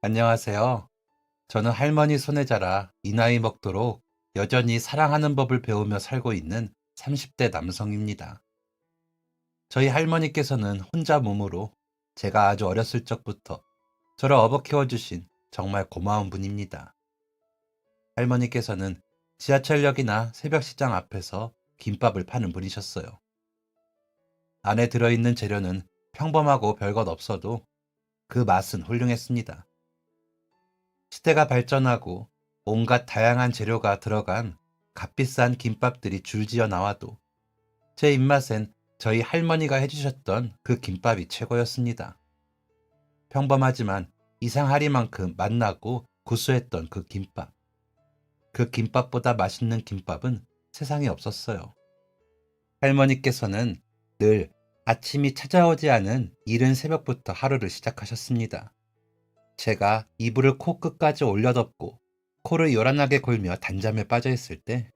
안녕하세요. 저는 할머니 손에 자라 이 나이 먹도록 여전히 사랑하는 법을 배우며 살고 있는 30대 남성입니다. 저희 할머니께서는 혼자 몸으로 제가 아주 어렸을 적부터 저를 업어 키워주신 정말 고마운 분입니다. 할머니께서는 지하철역이나 새벽시장 앞에서 김밥을 파는 분이셨어요. 안에 들어있는 재료는 평범하고 별것 없어도 그 맛은 훌륭했습니다. 시대가 발전하고 온갖 다양한 재료가 들어간 값비싼 김밥들이 줄지어 나와도 제 입맛엔 저희 할머니가 해주셨던 그 김밥이 최고였습니다. 평범하지만 이상하리만큼 맛나고 구수했던 그 김밥. 그 김밥보다 맛있는 김밥은 세상에 없었어요. 할머니께서는 늘 아침이 찾아오지 않은 이른 새벽부터 하루를 시작하셨습니다. 제가 이불을 코끝까지 올려덮고 코를 요란하게 골며 단잠에 빠져 있을 때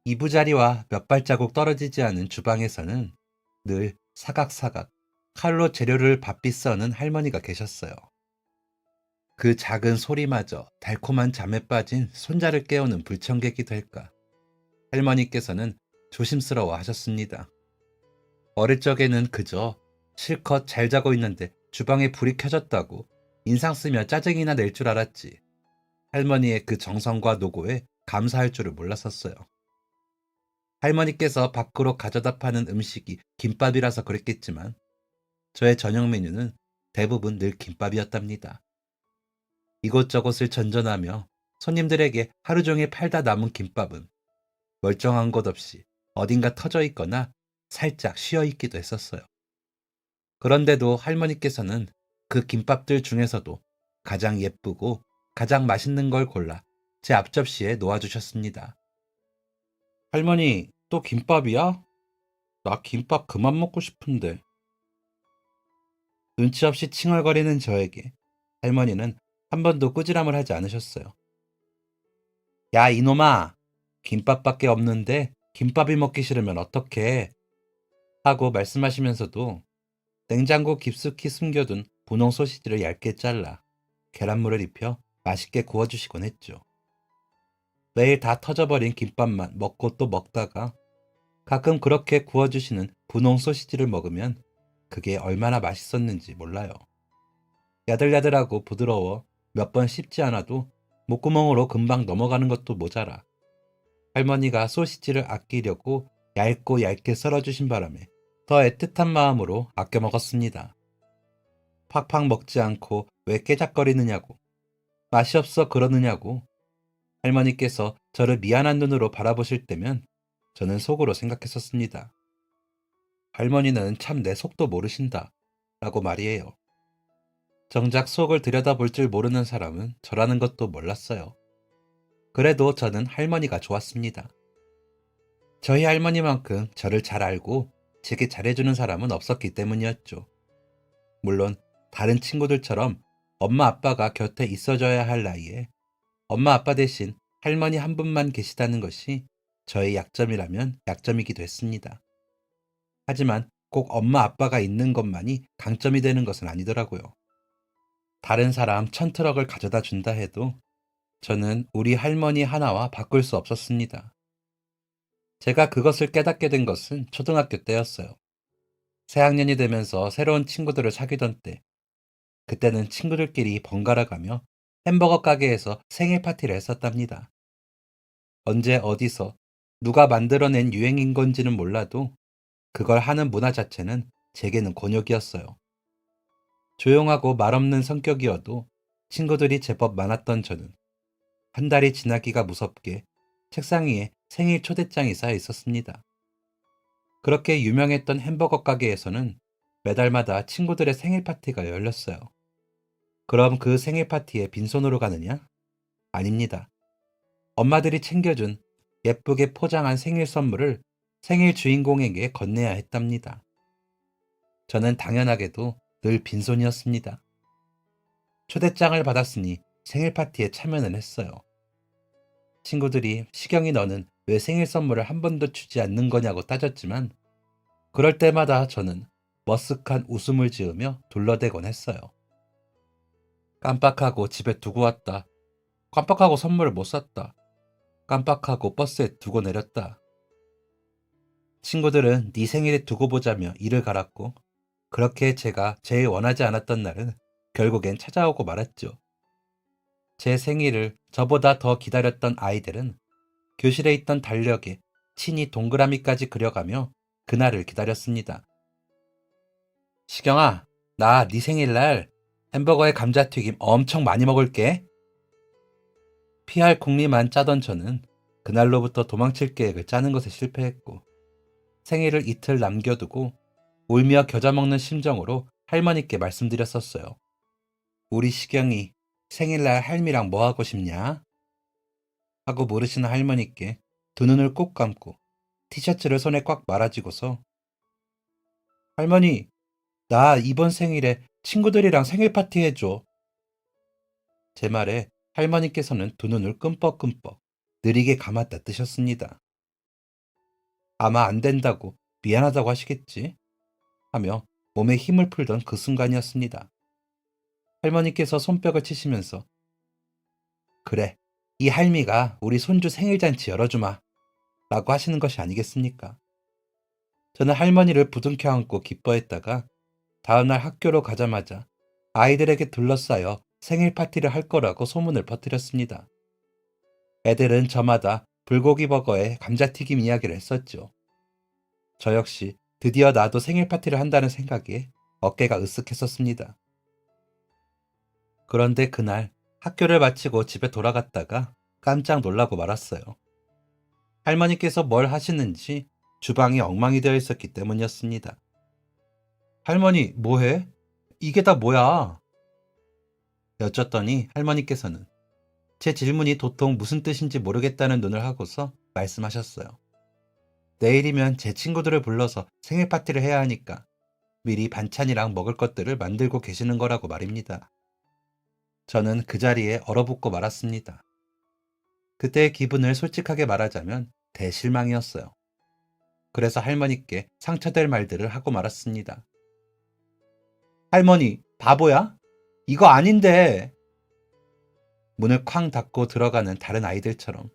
이부자리와 몇 발자국 떨어지지 않은 주방에서는 늘 사각사각 칼로 재료를 바삐 써는 할머니가 계셨어요. 그 작은 소리마저 달콤한 잠에 빠진 손자를 깨우는 불청객이 될까. 할머니께서는 조심스러워 하셨습니다. 어릴 적에는 그저 실컷 잘 자고 있는데 주방에 불이 켜졌다고 인상 쓰며 짜증이나 낼 줄 알았지. 할머니의 그 정성과 노고에 감사할 줄을 몰랐었어요. 할머니께서 밖으로 가져다 파는 음식이 김밥이라서 그랬겠지만 저의 저녁 메뉴는 대부분 늘 김밥이었답니다. 이곳저곳을 전전하며 손님들에게 하루 종일 팔다 남은 김밥은 멀쩡한 곳 없이 어딘가 터져 있거나 살짝 쉬어 있기도 했었어요. 그런데도 할머니께서는 그 김밥들 중에서도 가장 예쁘고 가장 맛있는 걸 골라 제 앞접시에 놓아주셨습니다. 할머니, 또 김밥이야? 나 김밥 그만 먹고 싶은데. 눈치 없이 칭얼거리는 저에게 할머니는 한 번도 꾸지람을 하지 않으셨어요. 야, 이놈아! 김밥밖에 없는데 김밥이 먹기 싫으면 어떡해? 하고 말씀하시면서도 냉장고 깊숙이 숨겨둔 분홍 소시지를 얇게 잘라 계란물을 입혀 맛있게 구워주시곤 했죠. 매일 다 터져버린 김밥만 먹고 또 먹다가 가끔 그렇게 구워주시는 분홍 소시지를 먹으면 그게 얼마나 맛있었는지 몰라요. 야들야들하고 부드러워 몇 번 씹지 않아도 목구멍으로 금방 넘어가는 것도 모자라 할머니가 소시지를 아끼려고 얇고 얇게 썰어주신 바람에 더 애틋한 마음으로 아껴 먹었습니다. 팍팍 먹지 않고 왜 깨작거리느냐고, 맛이 없어 그러느냐고 할머니께서 저를 미안한 눈으로 바라보실 때면 저는 속으로 생각했었습니다. 할머니는 참 내 속도 모르신다 라고 말이에요. 정작 속을 들여다볼 줄 모르는 사람은 저라는 것도 몰랐어요. 그래도 저는 할머니가 좋았습니다. 저희 할머니만큼 저를 잘 알고 제게 잘해주는 사람은 없었기 때문이었죠. 물론 다른 친구들처럼 엄마 아빠가 곁에 있어줘야 할 나이에 엄마 아빠 대신 할머니 한 분만 계시다는 것이 저의 약점이라면 약점이기도 했습니다. 하지만 꼭 엄마 아빠가 있는 것만이 강점이 되는 것은 아니더라고요. 다른 사람 1000트럭을 가져다 준다 해도 저는 우리 할머니 하나와 바꿀 수 없었습니다. 제가 그것을 깨닫게 된 것은 초등학교 때였어요. 새학년이 되면서 새로운 친구들을 사귀던 때, 그때는 친구들끼리 번갈아 가며 햄버거 가게에서 생일 파티를 했었답니다. 언제 어디서 누가 만들어낸 유행인 건지는 몰라도 그걸 하는 문화 자체는 제게는 곤욕이었어요. 조용하고 말없는 성격이어도 친구들이 제법 많았던 저는 한 달이 지나기가 무섭게 책상 위에 생일 초대장이 쌓여 있었습니다. 그렇게 유명했던 햄버거 가게에서는 매달마다 친구들의 생일 파티가 열렸어요. 그럼 그 생일 파티에 빈손으로 가느냐? 아닙니다. 엄마들이 챙겨준 예쁘게 포장한 생일 선물을 생일 주인공에게 건네야 했답니다. 저는 당연하게도 늘 빈손이었습니다. 초대장을 받았으니 생일 파티에 참여는 했어요. 친구들이 시경이 너는 왜 생일 선물을 한 번도 주지 않는 거냐고 따졌지만 그럴 때마다 저는 머쓱한 웃음을 지으며 둘러대곤 했어요. 깜빡하고 집에 두고 왔다. 깜빡하고 선물을 못 샀다. 깜빡하고 버스에 두고 내렸다. 친구들은 네 생일에 두고 보자며 이를 갈았고, 그렇게 제가 제일 원하지 않았던 날은 결국엔 찾아오고 말았죠. 제 생일을 저보다 더 기다렸던 아이들은 교실에 있던 달력에 친히 동그라미까지 그려가며 그날을 기다렸습니다. 시경아, 나 네 생일날 햄버거에 감자튀김 엄청 많이 먹을게. 피할 궁리만 짜던 저는 그날로부터 도망칠 계획을 짜는 것에 실패했고, 생일을 이틀 남겨두고 울며 겨자 먹는 심정으로 할머니께 말씀드렸었어요. 우리 시경이 생일날 할미랑 뭐 하고 싶냐? 하고 물으시는 할머니께 두 눈을 꼭 감고 티셔츠를 손에 꽉 말아쥐고서, 할머니, 나 이번 생일에 친구들이랑 생일 파티 해줘. 제 말에 할머니께서는 두 눈을 끔뻑끔뻑 느리게 감았다 뜨셨습니다. 아마 안 된다고 미안하다고 하시겠지? 하며 몸에 힘을 풀던 그 순간이었습니다. 할머니께서 손뼉을 치시면서, 그래, 이 할미가 우리 손주 생일잔치 열어주마 라고 하시는 것이 아니겠습니까? 저는 할머니를 부둥켜 안고 기뻐했다가 다음날 학교로 가자마자 아이들에게 둘러싸여 생일 파티를 할 거라고 소문을 퍼뜨렸습니다. 애들은 저마다 불고기 버거에 감자튀김 이야기를 했었죠. 저 역시 드디어 나도 생일 파티를 한다는 생각에 어깨가 으쓱했었습니다. 그런데 그날 학교를 마치고 집에 돌아갔다가 깜짝 놀라고 말았어요. 할머니께서 뭘 하시는지 주방이 엉망이 되어 있었기 때문이었습니다. 할머니, 뭐해? 이게 다 뭐야? 여쭸더니 할머니께서는 제 질문이 도통 무슨 뜻인지 모르겠다는 눈을 하고서 말씀하셨어요. 내일이면 제 친구들을 불러서 생일 파티를 해야 하니까 미리 반찬이랑 먹을 것들을 만들고 계시는 거라고 말입니다. 저는 그 자리에 얼어붙고 말았습니다. 그때의 기분을 솔직하게 말하자면 대실망이었어요. 그래서 할머니께 상처될 말들을 하고 말았습니다. 할머니, 바보야? 이거 아닌데. 문을 쾅 닫고 들어가는 다른 아이들처럼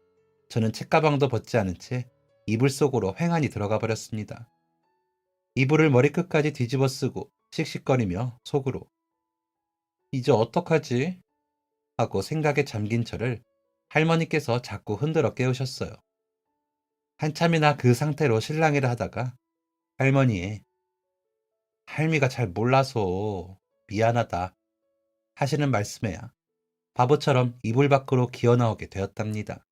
저는 책가방도 벗지 않은 채 이불 속으로 횡하니 들어가 버렸습니다. 이불을 머리끝까지 뒤집어 쓰고 씩씩거리며 속으로 이제 어떡하지? 하고 생각에 잠긴 저를 할머니께서 자꾸 흔들어 깨우셨어요. 한참이나 그 상태로 실랑이를 하다가 할머니의 할미가 잘 몰라서 미안하다 하시는 말씀에야 바보처럼 이불 밖으로 기어나오게 되었답니다.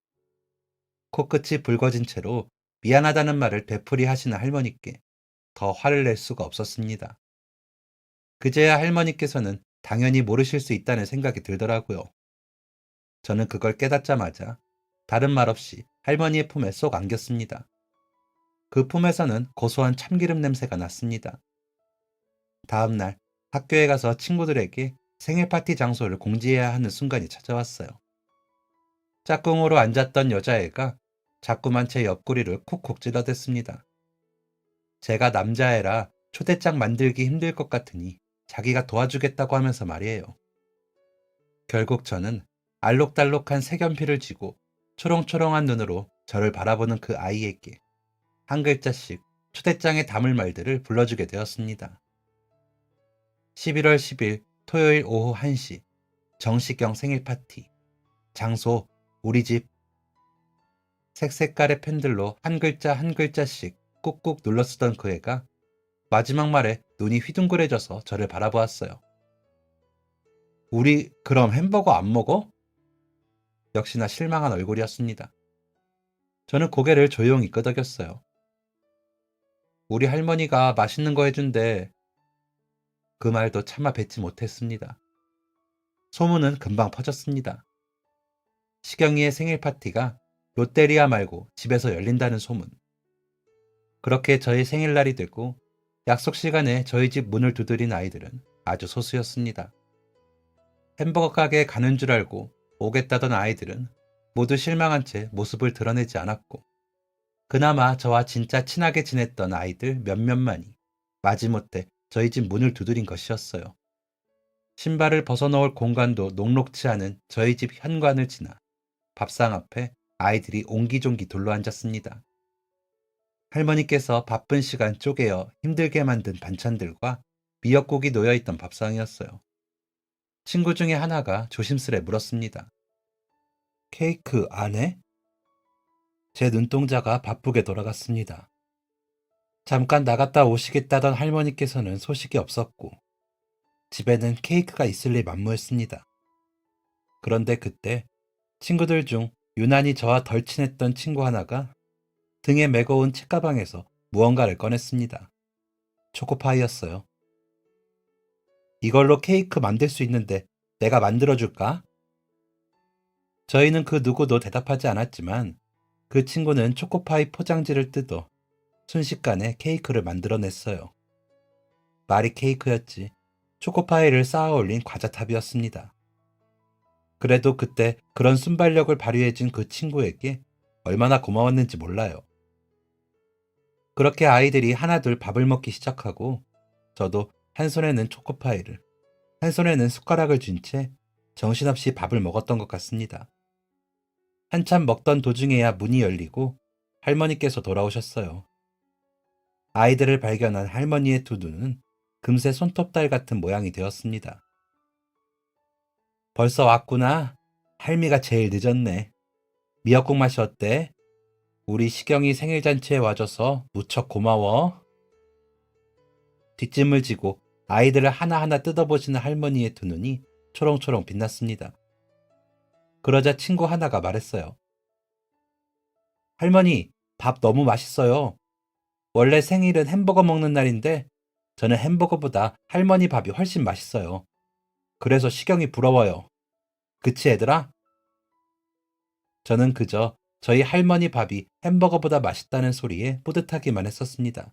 코끝이 붉어진 채로 미안하다는 말을 되풀이 하시는 할머니께 더 화를 낼 수가 없었습니다. 그제야 할머니께서는 당연히 모르실 수 있다는 생각이 들더라고요. 저는 그걸 깨닫자마자 다른 말 없이 할머니의 품에 쏙 안겼습니다. 그 품에서는 고소한 참기름 냄새가 났습니다. 다음 날 학교에 가서 친구들에게 생일 파티 장소를 공지해야 하는 순간이 찾아왔어요. 짝꿍으로 앉았던 여자애가 자꾸만 제 옆구리를 콕콕 찔러댔습니다. 제가 남자애라 초대장 만들기 힘들 것 같으니 자기가 도와주겠다고 하면서 말이에요. 결국 저는 알록달록한 색연필을 쥐고 초롱초롱한 눈으로 저를 바라보는 그 아이에게 한 글자씩 초대장에 담을 말들을 불러주게 되었습니다. 11월 10일 토요일 오후 1시 정시경 생일 파티. 장소 우리 집. 색색깔의 펜들로 한 글자 한 글자씩 꾹꾹 눌러 쓰던 그 애가 마지막 말에 눈이 휘둥그레져서 저를 바라보았어요. 우리 그럼 햄버거 안 먹어? 역시나 실망한 얼굴이었습니다. 저는 고개를 조용히 끄덕였어요. 우리 할머니가 맛있는 거 해준대. 그 말도 차마 뱉지 못했습니다. 소문은 금방 퍼졌습니다. 시경이의 생일 파티가 롯데리아 말고 집에서 열린다는 소문. 그렇게 저희 생일날이 되고 약속 시간에 저희 집 문을 두드린 아이들은 아주 소수였습니다. 햄버거 가게에 가는 줄 알고 오겠다던 아이들은 모두 실망한 채 모습을 드러내지 않았고, 그나마 저와 진짜 친하게 지냈던 아이들 몇몇만이 마지못해 저희 집 문을 두드린 것이었어요. 신발을 벗어놓을 공간도 녹록치 않은 저희 집 현관을 지나 밥상 앞에 아이들이 옹기종기 둘러앉았습니다. 할머니께서 바쁜 시간 쪼개어 힘들게 만든 반찬들과 미역국이 놓여있던 밥상이었어요. 친구 중에 하나가 조심스레 물었습니다. 케이크 안 해? 제 눈동자가 바쁘게 돌아갔습니다. 잠깐 나갔다 오시겠다던 할머니께서는 소식이 없었고, 집에는 케이크가 있을 리 만무했습니다. 그런데 그때 친구들 중 유난히 저와 덜 친했던 친구 하나가 등에 메고 온 책가방에서 무언가를 꺼냈습니다. 초코파이였어요. 이걸로 케이크 만들 수 있는데 내가 만들어줄까? 저희는 그 누구도 대답하지 않았지만 그 친구는 초코파이 포장지를 뜯어 순식간에 케이크를 만들어냈어요. 말이 케이크였지 초코파이를 쌓아 올린 과자탑이었습니다. 그래도 그때 그런 순발력을 발휘해준 그 친구에게 얼마나 고마웠는지 몰라요. 그렇게 아이들이 하나둘 밥을 먹기 시작하고 저도 한 손에는 초코파이를, 한 손에는 숟가락을 쥔 채 정신없이 밥을 먹었던 것 같습니다. 한참 먹던 도중에야 문이 열리고 할머니께서 돌아오셨어요. 아이들을 발견한 할머니의 두 눈은 금세 손톱달 같은 모양이 되었습니다. 벌써 왔구나. 할미가 제일 늦었네. 미역국 맛이 어때? 우리 시경이 생일잔치에 와줘서 무척 고마워. 뒷짐을 지고 아이들을 하나하나 뜯어보시는 할머니의 두 눈이 초롱초롱 빛났습니다. 그러자 친구 하나가 말했어요. 할머니, 밥 너무 맛있어요. 원래 생일은 햄버거 먹는 날인데 저는 햄버거보다 할머니 밥이 훨씬 맛있어요. 그래서 시경이 부러워요. 그치, 얘들아? 저는 그저 저희 할머니 밥이 햄버거보다 맛있다는 소리에 뿌듯하기만 했었습니다.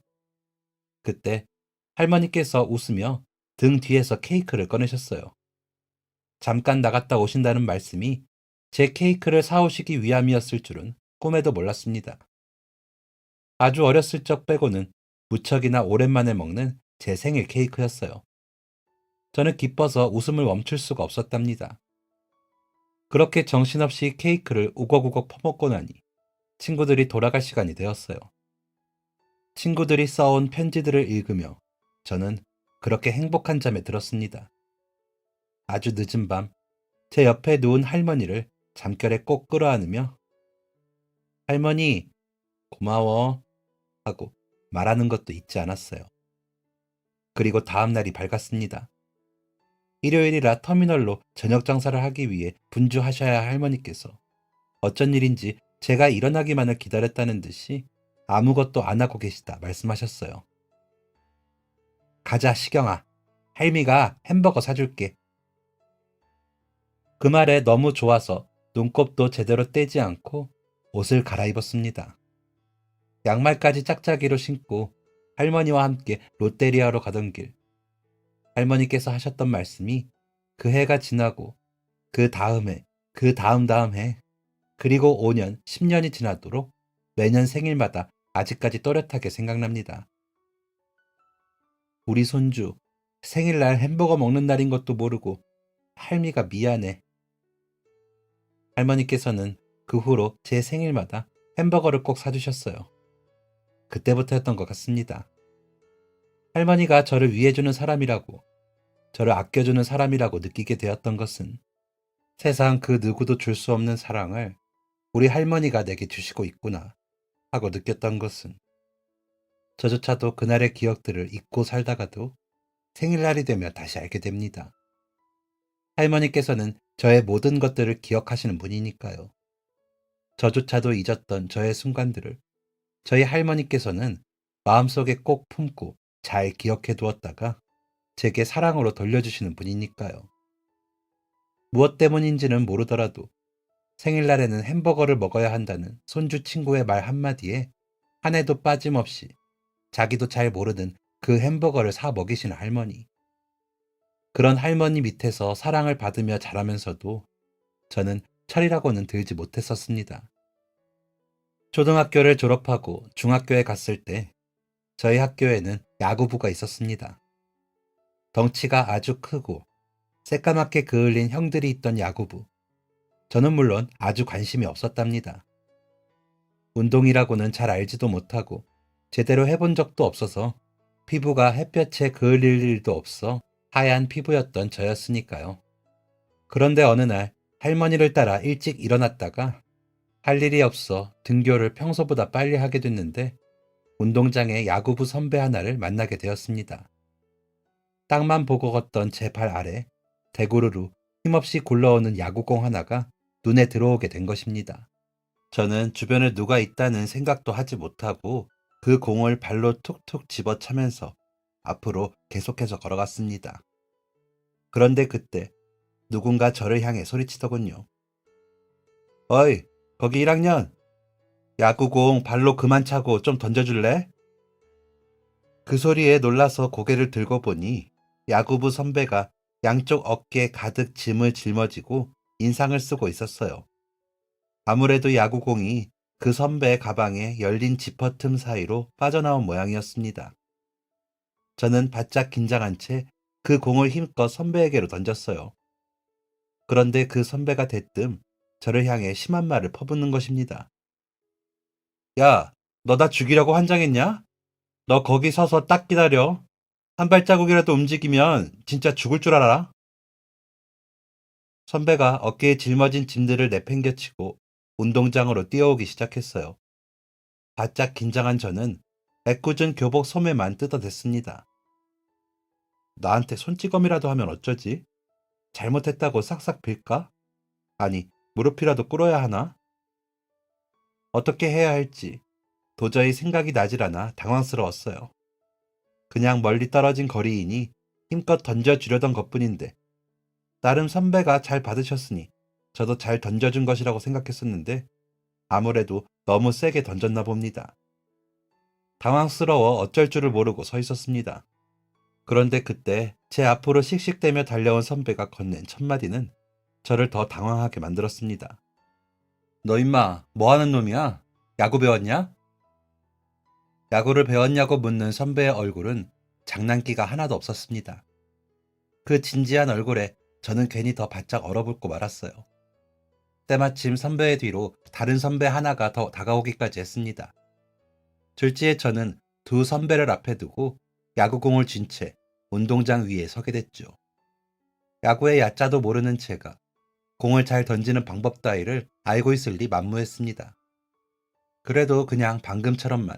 그때 할머니께서 웃으며 등 뒤에서 케이크를 꺼내셨어요. 잠깐 나갔다 오신다는 말씀이 제 케이크를 사오시기 위함이었을 줄은 꿈에도 몰랐습니다. 아주 어렸을 적 빼고는 무척이나 오랜만에 먹는 제 생일 케이크였어요. 저는 기뻐서 웃음을 멈출 수가 없었답니다. 그렇게 정신없이 케이크를 우걱우걱 퍼먹고 나니 친구들이 돌아갈 시간이 되었어요. 친구들이 써온 편지들을 읽으며 저는 그렇게 행복한 잠에 들었습니다. 아주 늦은 밤, 제 옆에 누운 할머니를 잠결에 꼭 끌어안으며 할머니, 고마워 하고 말하는 것도 잊지 않았어요. 그리고 다음 날이 밝았습니다. 일요일이라 터미널로 저녁 장사를 하기 위해 분주하셔야 할 할머니께서 어쩐 일인지 제가 일어나기만을 기다렸다는 듯이 아무것도 안 하고 계시다 말씀하셨어요. 가자, 시경아. 할미가 햄버거 사줄게. 그 말에 너무 좋아서 눈곱도 제대로 떼지 않고 옷을 갈아입었습니다. 양말까지 짝짝이로 신고 할머니와 함께 롯데리아로 가던 길. 할머니께서 하셨던 말씀이 그 해가 지나고 그 다음해, 그 다음 해, 그리고 5년, 10년이 지나도록 매년 생일마다 아직까지 또렷하게 생각납니다. 우리 손주, 생일날 햄버거 먹는 날인 것도 모르고 할미가 미안해. 할머니께서는 그 후로 제 생일마다 햄버거를 꼭 사주셨어요. 그때부터였던 것 같습니다. 할머니가 저를 위해주는 사람이라고, 저를 아껴주는 사람이라고 느끼게 되었던 것은 세상 그 누구도 줄 수 없는 사랑을 우리 할머니가 내게 주시고 있구나 하고 느꼈던 것은 저조차도 그날의 기억들을 잊고 살다가도 생일날이 되면 다시 알게 됩니다. 할머니께서는 저의 모든 것들을 기억하시는 분이니까요. 저조차도 잊었던 저의 순간들을 저희 할머니께서는 마음속에 꼭 품고 잘 기억해 두었다가 제게 사랑으로 돌려주시는 분이니까요. 무엇 때문인지는 모르더라도 생일날에는 햄버거를 먹어야 한다는 손주 친구의 말 한마디에 한 해도 빠짐없이 자기도 잘 모르는 그 햄버거를 사 먹이시는 할머니. 그런 할머니 밑에서 사랑을 받으며 자라면서도 저는 철이라고는 들지 못했었습니다. 초등학교를 졸업하고 중학교에 갔을 때 저희 학교에는 야구부가 있었습니다. 덩치가 아주 크고 새까맣게 그을린 형들이 있던 야구부. 저는 물론 아주 관심이 없었답니다. 운동이라고는 잘 알지도 못하고 제대로 해본 적도 없어서 피부가 햇볕에 그을릴 일도 없어 하얀 피부였던 저였으니까요. 그런데 어느 날 할머니를 따라 일찍 일어났다가 할 일이 없어 등교를 평소보다 빨리 하게 됐는데 운동장에 야구부 선배 하나를 만나게 되었습니다. 땅만 보고 걷던 제 발 아래 대구르르 힘없이 굴러오는 야구공 하나가 눈에 들어오게 된 것입니다. 저는 주변에 누가 있다는 생각도 하지 못하고 그 공을 발로 툭툭 집어차면서 앞으로 계속해서 걸어갔습니다. 그런데 그때 누군가 저를 향해 소리치더군요. 어이, 거기 1학년. 야구공 발로 그만 차고 좀 던져줄래? 그 소리에 놀라서 고개를 들고 보니 야구부 선배가 양쪽 어깨에 가득 짐을 짊어지고 인상을 쓰고 있었어요. 아무래도 야구공이 그 선배의 가방에 열린 지퍼 틈 사이로 빠져나온 모양이었습니다. 저는 바짝 긴장한 채 그 공을 힘껏 선배에게로 던졌어요. 그런데 그 선배가 대뜸 저를 향해 심한 말을 퍼붓는 것입니다. 야, 너 나 죽이려고 환장했냐? 너 거기 서서 딱 기다려. 한 발자국이라도 움직이면 진짜 죽을 줄 알아. 선배가 어깨에 짊어진 짐들을 내팽개치고 운동장으로 뛰어오기 시작했어요. 바짝 긴장한 저는 애꿎은 교복 소매만 뜯어댔습니다. 나한테 손찌검이라도 하면 어쩌지? 잘못했다고 싹싹 빌까? 아니, 무릎이라도 꿇어야 하나? 어떻게 해야 할지 도저히 생각이 나질 않아 당황스러웠어요. 그냥 멀리 떨어진 거리이니 힘껏 던져주려던 것뿐인데 나름 선배가 잘 받으셨으니 저도 잘 던져준 것이라고 생각했었는데 아무래도 너무 세게 던졌나 봅니다. 당황스러워 어쩔 줄을 모르고 서 있었습니다. 그런데 그때 제 앞으로 씩씩대며 달려온 선배가 건넨 첫마디는 저를 더 당황하게 만들었습니다. 너 임마 뭐 하는 놈이야? 야구 배웠냐? 야구를 배웠냐고 묻는 선배의 얼굴은 장난기가 하나도 없었습니다. 그 진지한 얼굴에 저는 괜히 더 바짝 얼어붙고 말았어요. 때마침 선배의 뒤로 다른 선배 하나가 더 다가오기까지 했습니다. 졸지에 저는 두 선배를 앞에 두고 야구공을 쥔 채 운동장 위에 서게 됐죠. 야구의 야자도 모르는 제가 공을 잘 던지는 방법 따위를 알고 있을 리 만무했습니다. 그래도 그냥 방금처럼만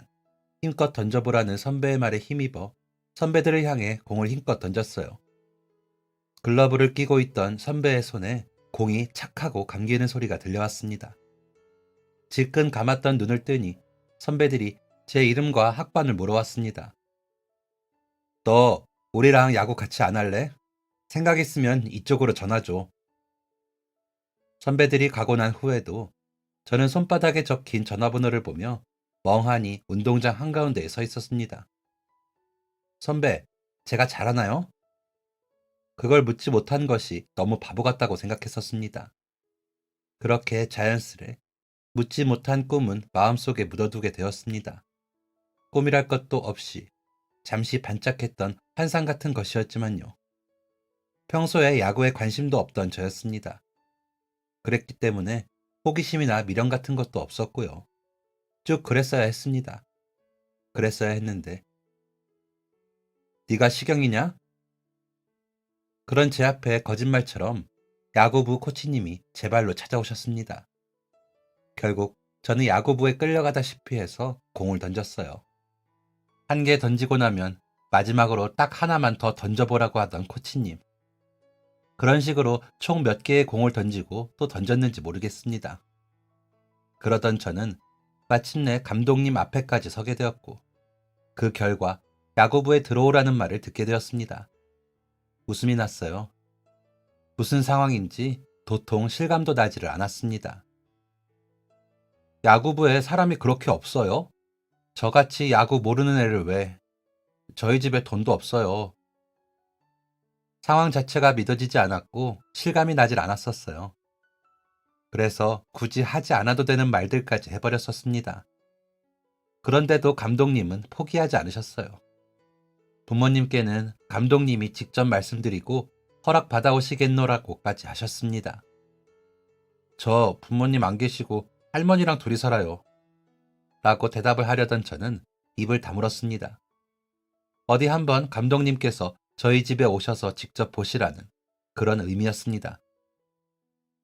힘껏 던져보라는 선배의 말에 힘입어 선배들을 향해 공을 힘껏 던졌어요. 글러브를 끼고 있던 선배의 손에 공이 착 하고 감기는 소리가 들려왔습니다. 질끈 감았던 눈을 뜨니 선배들이 제 이름과 학번을 물어왔습니다. 너 우리랑 야구 같이 안 할래? 생각 있으면 이쪽으로 전화줘. 선배들이 가고 난 후에도 저는 손바닥에 적힌 전화번호를 보며 멍하니 운동장 한가운데에 서 있었습니다. 선배, 제가 잘하나요? 그걸 묻지 못한 것이 너무 바보 같다고 생각했었습니다. 그렇게 자연스레 묻지 못한 꿈은 마음속에 묻어두게 되었습니다. 꿈이랄 것도 없이 잠시 반짝했던 환상 같은 것이었지만요. 평소에 야구에 관심도 없던 저였습니다. 그랬기 때문에 호기심이나 미련 같은 것도 없었고요. 쭉 그랬어야 했습니다. 그랬어야 했는데 네가 시경이냐? 그런 제 앞에 거짓말처럼 야구부 코치님이 제 발로 찾아오셨습니다. 결국 저는 야구부에 끌려가다시피 해서 공을 던졌어요. 한 개 던지고 나면 마지막으로 딱 하나만 더 던져보라고 하던 코치님. 그런 식으로 총 몇 개의 공을 던지고 또 던졌는지 모르겠습니다. 그러던 저는 마침내 감독님 앞에까지 서게 되었고 그 결과 야구부에 들어오라는 말을 듣게 되었습니다. 웃음이 났어요. 무슨 상황인지 도통 실감도 나지를 않았습니다. 야구부에 사람이 그렇게 없어요? 저같이 야구 모르는 애를 왜? 저희 집에 돈도 없어요. 상황 자체가 믿어지지 않았고 실감이 나질 않았었어요. 그래서 굳이 하지 않아도 되는 말들까지 해버렸었습니다. 그런데도 감독님은 포기하지 않으셨어요. 부모님께는 감독님이 직접 말씀드리고 허락 받아오시겠노라고까지 하셨습니다. 저 부모님 안 계시고 할머니랑 둘이 살아요. 라고 대답을 하려던 저는 입을 다물었습니다. 어디 한번 감독님께서 저희 집에 오셔서 직접 보시라는 그런 의미였습니다.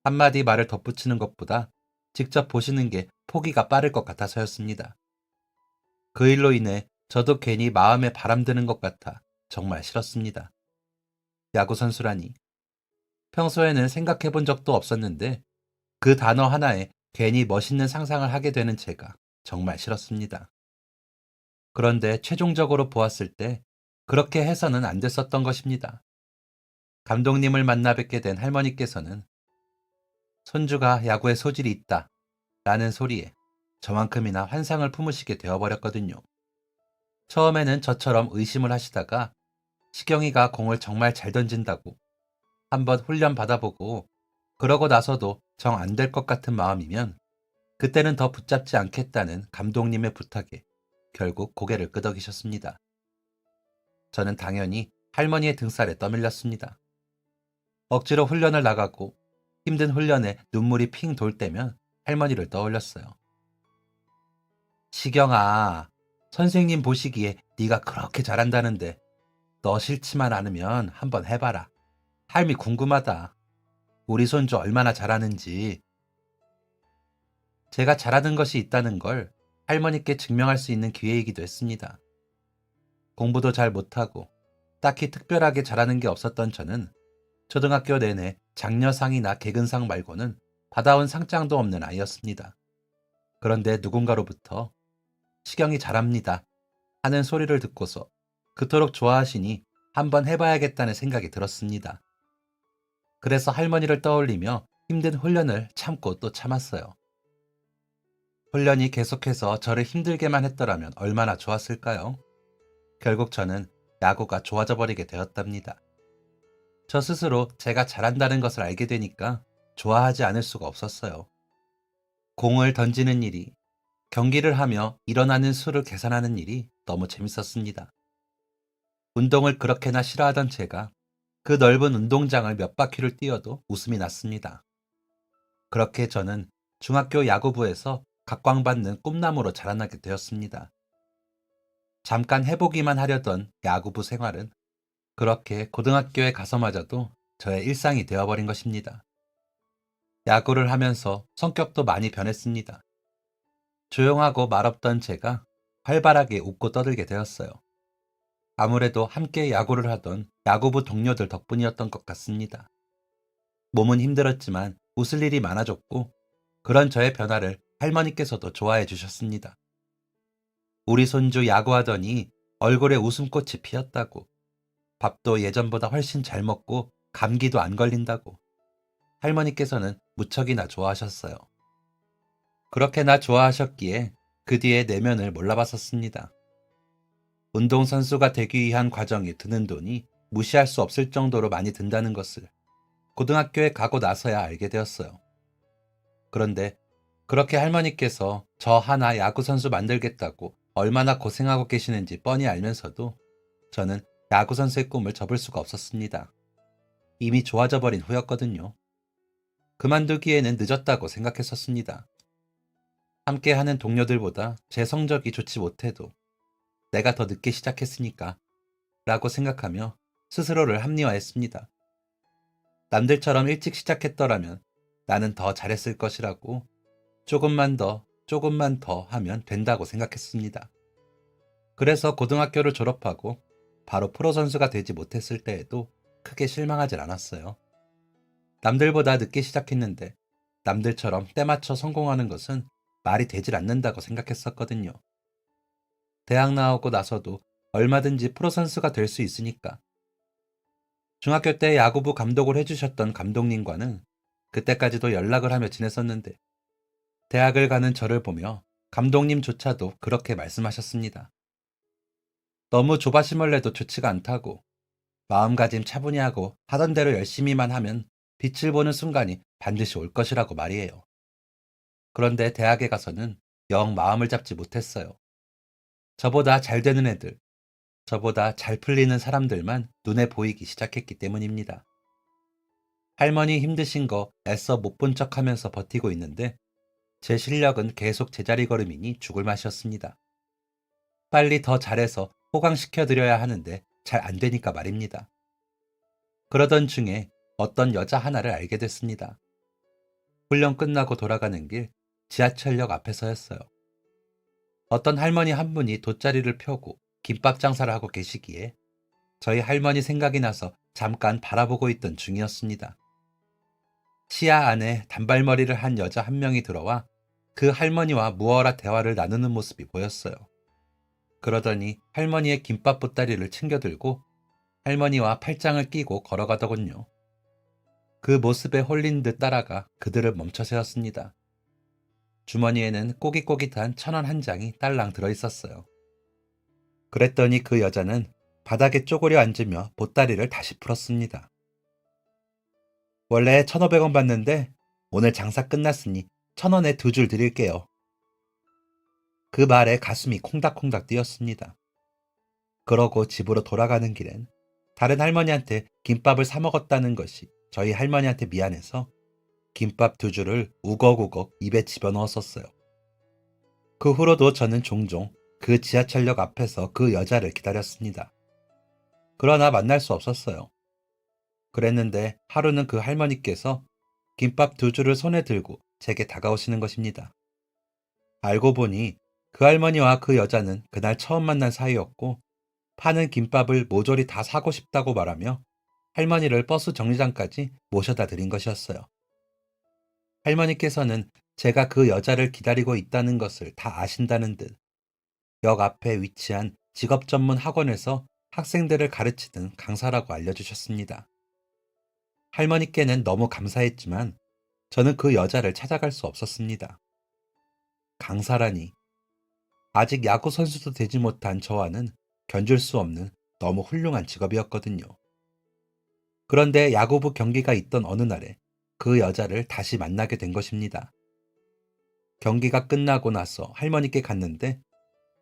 한마디 말을 덧붙이는 것보다 직접 보시는 게 포기가 빠를 것 같아서였습니다. 그 일로 인해 저도 괜히 마음에 바람드는 것 같아 정말 싫었습니다. 야구선수라니. 평소에는 생각해 본 적도 없었는데 그 단어 하나에 괜히 멋있는 상상을 하게 되는 제가 정말 싫었습니다. 그런데 최종적으로 보았을 때 그렇게 해서는 안 됐었던 것입니다. 감독님을 만나 뵙게 된 할머니께서는 손주가 야구에 소질이 있다 라는 소리에 저만큼이나 환상을 품으시게 되어버렸거든요. 처음에는 저처럼 의심을 하시다가 시경이가 공을 정말 잘 던진다고 한번 훈련 받아보고 그러고 나서도 정 안 될 것 같은 마음이면 그때는 더 붙잡지 않겠다는 감독님의 부탁에 결국 고개를 끄덕이셨습니다. 저는 당연히 할머니의 등살에 떠밀렸습니다. 억지로 훈련을 나가고 힘든 훈련에 눈물이 핑 돌 때면 할머니를 떠올렸어요. 시경아, 선생님 보시기에 네가 그렇게 잘한다는데 너 싫지만 않으면 한번 해봐라. 할미 궁금하다. 우리 손주 얼마나 잘하는지. 제가 잘하는 것이 있다는 걸 할머니께 증명할 수 있는 기회이기도 했습니다. 공부도 잘 못하고 딱히 특별하게 잘하는 게 없었던 저는 초등학교 내내 장려상이나 개근상 말고는 받아온 상장도 없는 아이였습니다. 그런데 누군가로부터 시경이 잘합니다 하는 소리를 듣고서 그토록 좋아하시니 한번 해봐야겠다는 생각이 들었습니다. 그래서 할머니를 떠올리며 힘든 훈련을 참고 또 참았어요. 훈련이 계속해서 저를 힘들게만 했더라면 얼마나 좋았을까요? 결국 저는 야구가 좋아져 버리게 되었답니다. 저 스스로 제가 잘한다는 것을 알게 되니까 좋아하지 않을 수가 없었어요. 공을 던지는 일이, 경기를 하며 일어나는 수를 계산하는 일이 너무 재밌었습니다. 운동을 그렇게나 싫어하던 제가 그 넓은 운동장을 몇 바퀴를 뛰어도 웃음이 났습니다. 그렇게 저는 중학교 야구부에서 각광받는 꿈나무로 자라나게 되었습니다. 잠깐 해보기만 하려던 야구부 생활은 그렇게 고등학교에 가서마저도 저의 일상이 되어버린 것입니다. 야구를 하면서 성격도 많이 변했습니다. 조용하고 말없던 제가 활발하게 웃고 떠들게 되었어요. 아무래도 함께 야구를 하던 야구부 동료들 덕분이었던 것 같습니다. 몸은 힘들었지만 웃을 일이 많아졌고 그런 저의 변화를 할머니께서도 좋아해 주셨습니다. 우리 손주 야구하더니 얼굴에 웃음꽃이 피었다고, 밥도 예전보다 훨씬 잘 먹고 감기도 안 걸린다고 할머니께서는 무척이나 좋아하셨어요. 그렇게나 좋아하셨기에 그 뒤에 내면을 몰라봤었습니다. 운동선수가 되기 위한 과정이 드는 돈이 무시할 수 없을 정도로 많이 든다는 것을 고등학교에 가고 나서야 알게 되었어요. 그런데 그렇게 할머니께서 저 하나 야구선수 만들겠다고 얼마나 고생하고 계시는지 뻔히 알면서도 저는 야구선수의 꿈을 접을 수가 없었습니다. 이미 좋아져 버린 후였거든요. 그만두기에는 늦었다고 생각했었습니다. 함께 하는 동료들보다 제 성적이 좋지 못해도 내가 더 늦게 시작했으니까 라고 생각하며 스스로를 합리화했습니다. 남들처럼 일찍 시작했더라면 나는 더 잘했을 것이라고 조금만 더 하면 된다고 생각했습니다. 그래서 고등학교를 졸업하고 바로 프로 선수가 되지 못했을 때에도 크게 실망하질 않았어요. 남들보다 늦게 시작했는데 남들처럼 때 맞춰 성공하는 것은 말이 되질 않는다고 생각했었거든요. 대학 나오고 나서도 얼마든지 프로 선수가 될 수 있으니까. 중학교 때 야구부 감독을 해주셨던 감독님과는 그때까지도 연락을 하며 지냈었는데 대학을 가는 저를 보며 감독님조차도 그렇게 말씀하셨습니다. 너무 조바심을 내도 좋지가 않다고, 마음가짐 차분히 하고 하던 대로 열심히만 하면 빛을 보는 순간이 반드시 올 것이라고 말이에요. 그런데 대학에 가서는 영 마음을 잡지 못했어요. 저보다 잘 되는 애들, 저보다 잘 풀리는 사람들만 눈에 보이기 시작했기 때문입니다. 할머니 힘드신 거 애써 못 본 척하면서 버티고 있는데 제 실력은 계속 제자리 걸음이니 죽을 맛이었습니다. 빨리 더 잘해서 호강시켜드려야 하는데 잘 안 되니까 말입니다. 그러던 중에 어떤 여자 하나를 알게 됐습니다. 훈련 끝나고 돌아가는 길 지하철역 앞에서였어요. 어떤 할머니 한 분이 돗자리를 펴고 김밥 장사를 하고 계시기에 저희 할머니 생각이 나서 잠깐 바라보고 있던 중이었습니다. 시야 안에 단발머리를 한 여자 한 명이 들어와 그 할머니와 무어라 대화를 나누는 모습이 보였어요. 그러더니 할머니의 김밥 보따리를 챙겨들고 할머니와 팔짱을 끼고 걸어가더군요. 그 모습에 홀린 듯 따라가 그들을 멈춰 세웠습니다. 주머니에는 꼬깃꼬깃한 1,000원 한 장이 딸랑 들어있었어요. 그랬더니 그 여자는 바닥에 쪼그려 앉으며 보따리를 다시 풀었습니다. 원래 1,500원 받는데 오늘 장사 끝났으니 1,000원에 2줄 드릴게요. 그 말에 가슴이 콩닥콩닥 뛰었습니다. 그러고 집으로 돌아가는 길엔 다른 할머니한테 김밥을 사 먹었다는 것이 저희 할머니한테 미안해서 김밥 2줄을 우걱우걱 입에 집어넣었었어요. 그 후로도 저는 종종 그 지하철역 앞에서 그 여자를 기다렸습니다. 그러나 만날 수 없었어요. 그랬는데 하루는 그 할머니께서 김밥 2줄을 손에 들고 제게 다가오시는 것입니다. 알고 보니 그 할머니와 그 여자는 그날 처음 만난 사이였고 파는 김밥을 모조리 다 사고 싶다고 말하며 할머니를 버스 정류장까지 모셔다 드린 것이었어요. 할머니께서는 제가 그 여자를 기다리고 있다는 것을 다 아신다는 듯 역 앞에 위치한 직업 전문 학원에서 학생들을 가르치는 강사라고 알려주셨습니다. 할머니께는 너무 감사했지만 저는 그 여자를 찾아갈 수 없었습니다. 강사라니. 아직 야구 선수도 되지 못한 저와는 견줄 수 없는 너무 훌륭한 직업이었거든요. 그런데 야구부 경기가 있던 어느 날에 그 여자를 다시 만나게 된 것입니다. 경기가 끝나고 나서 할머니께 갔는데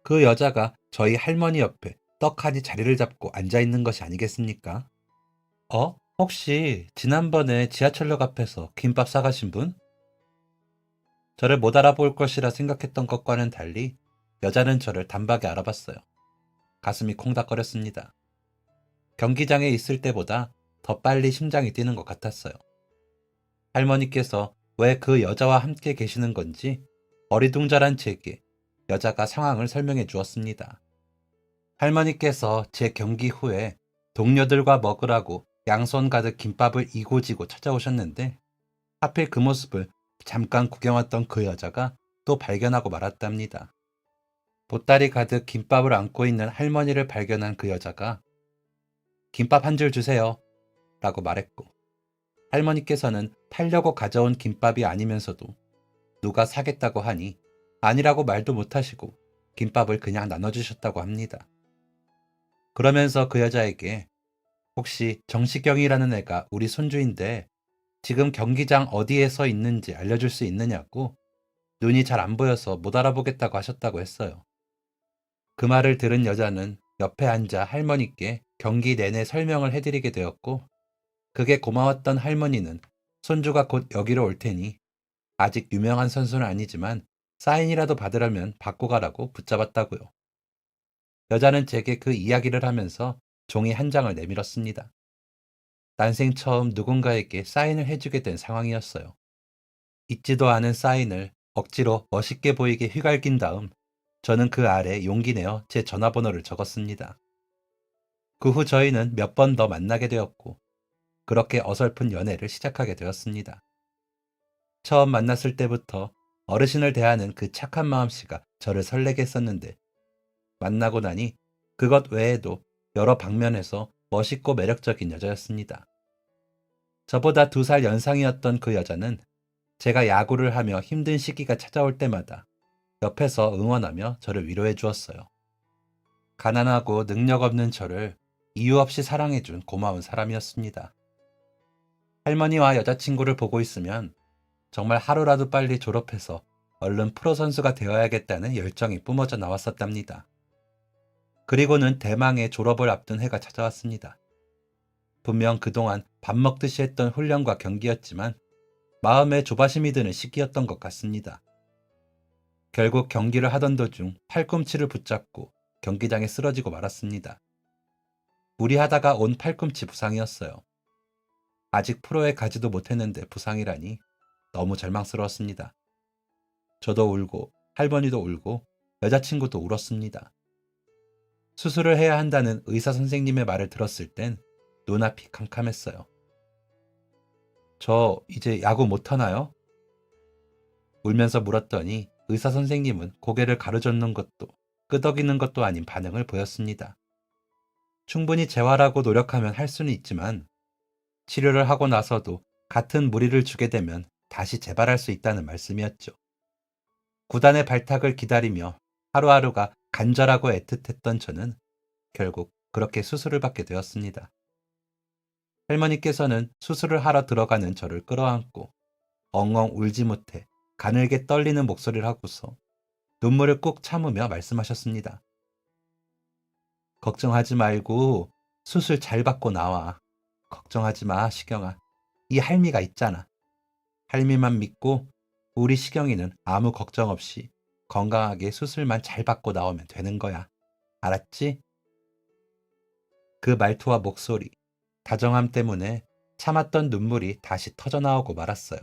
그 여자가 저희 할머니 옆에 떡하니 자리를 잡고 앉아 있는 것이 아니겠습니까? 혹시 지난번에 지하철역 앞에서 김밥 사가신 분? 저를 못 알아볼 것이라 생각했던 것과는 달리 여자는 저를 단박에 알아봤어요. 가슴이 콩닥거렸습니다. 경기장에 있을 때보다 더 빨리 심장이 뛰는 것 같았어요. 할머니께서 왜 그 여자와 함께 계시는 건지 어리둥절한 제게 여자가 상황을 설명해 주었습니다. 할머니께서 제 경기 후에 동료들과 먹으라고 양손 가득 김밥을 이고지고 찾아오셨는데 하필 그 모습을 잠깐 구경했던 그 여자가 또 발견하고 말았답니다. 보따리 가득 김밥을 안고 있는 할머니를 발견한 그 여자가 김밥 한 줄 주세요 라고 말했고 할머니께서는 팔려고 가져온 김밥이 아니면서도 누가 사겠다고 하니 아니라고 말도 못하시고 김밥을 그냥 나눠주셨다고 합니다. 그러면서 그 여자에게 혹시 정시경이라는 애가 우리 손주인데 지금 경기장 어디에 서 있는지 알려줄 수 있느냐고 눈이 잘 안 보여서 못 알아보겠다고 하셨다고 했어요. 그 말을 들은 여자는 옆에 앉아 할머니께 경기 내내 설명을 해드리게 되었고 그게 고마웠던 할머니는 손주가 곧 여기로 올 테니 아직 유명한 선수는 아니지만 사인이라도 받으려면 받고 가라고 붙잡았다고요. 여자는 제게 그 이야기를 하면서 종이 한 장을 내밀었습니다. 난생 처음 누군가에게 사인을 해주게 된 상황이었어요. 잊지도 않은 사인을 억지로 멋있게 보이게 휘갈긴 다음 저는 그 아래 용기 내어 제 전화번호를 적었습니다. 그 후 저희는 몇 번 더 만나게 되었고 그렇게 어설픈 연애를 시작하게 되었습니다. 처음 만났을 때부터 어르신을 대하는 그 착한 마음씨가 저를 설레게 했었는데 만나고 나니 그것 외에도 여러 방면에서 멋있고 매력적인 여자였습니다. 저보다 2살 연상이었던 그 여자는 제가 야구를 하며 힘든 시기가 찾아올 때마다 옆에서 응원하며 저를 위로해 주었어요. 가난하고 능력 없는 저를 이유 없이 사랑해준 고마운 사람이었습니다. 할머니와 여자친구를 보고 있으면 정말 하루라도 빨리 졸업해서 얼른 프로 선수가 되어야겠다는 열정이 뿜어져 나왔었답니다. 그리고는 대망의 졸업을 앞둔 해가 찾아왔습니다. 분명 그동안 밥 먹듯이 했던 훈련과 경기였지만 마음에 조바심이 드는 시기였던 것 같습니다. 결국 경기를 하던 도중 팔꿈치를 붙잡고 경기장에 쓰러지고 말았습니다. 무리하다가 온 팔꿈치 부상이었어요. 아직 프로에 가지도 못했는데 부상이라니 너무 절망스러웠습니다. 저도 울고 할머니도 울고 여자친구도 울었습니다. 수술을 해야 한다는 의사 선생님의 말을 들었을 땐 눈앞이 캄캄했어요. 저 이제 야구 못하나요? 울면서 물었더니 의사 선생님은 고개를 가로젓는 것도 끄덕이는 것도 아닌 반응을 보였습니다. 충분히 재활하고 노력하면 할 수는 있지만 치료를 하고 나서도 같은 무리를 주게 되면 다시 재발할 수 있다는 말씀이었죠. 구단의 발탁을 기다리며 하루하루가 간절하고 애틋했던 저는 결국 그렇게 수술을 받게 되었습니다. 할머니께서는 수술을 하러 들어가는 저를 끌어안고 엉엉 울지 못해 가늘게 떨리는 목소리를 하고서 눈물을 꾹 참으며 말씀하셨습니다. 걱정하지 말고 수술 잘 받고 나와. 걱정하지 마, 시경아. 이 할미가 있잖아. 할미만 믿고 우리 시경이는 아무 걱정 없이 건강하게 수술만 잘 받고 나오면 되는 거야. 알았지? 그 말투와 목소리, 다정함 때문에 참았던 눈물이 다시 터져나오고 말았어요.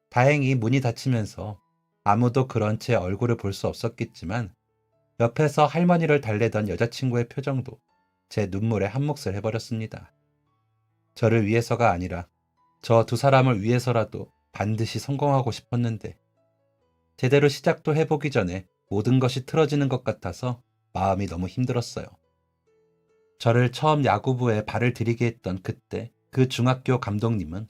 다행히 문이 닫히면서 아무도 그런 제 얼굴을 볼 수 없었겠지만 옆에서 할머니를 달래던 여자친구의 표정도 제 눈물에 한몫을 해버렸습니다. 저를 위해서가 아니라 저 두 사람을 위해서라도 반드시 성공하고 싶었는데 제대로 시작도 해보기 전에 모든 것이 틀어지는 것 같아서 마음이 너무 힘들었어요. 저를 처음 야구부에 발을 들이게 했던 그때 그 중학교 감독님은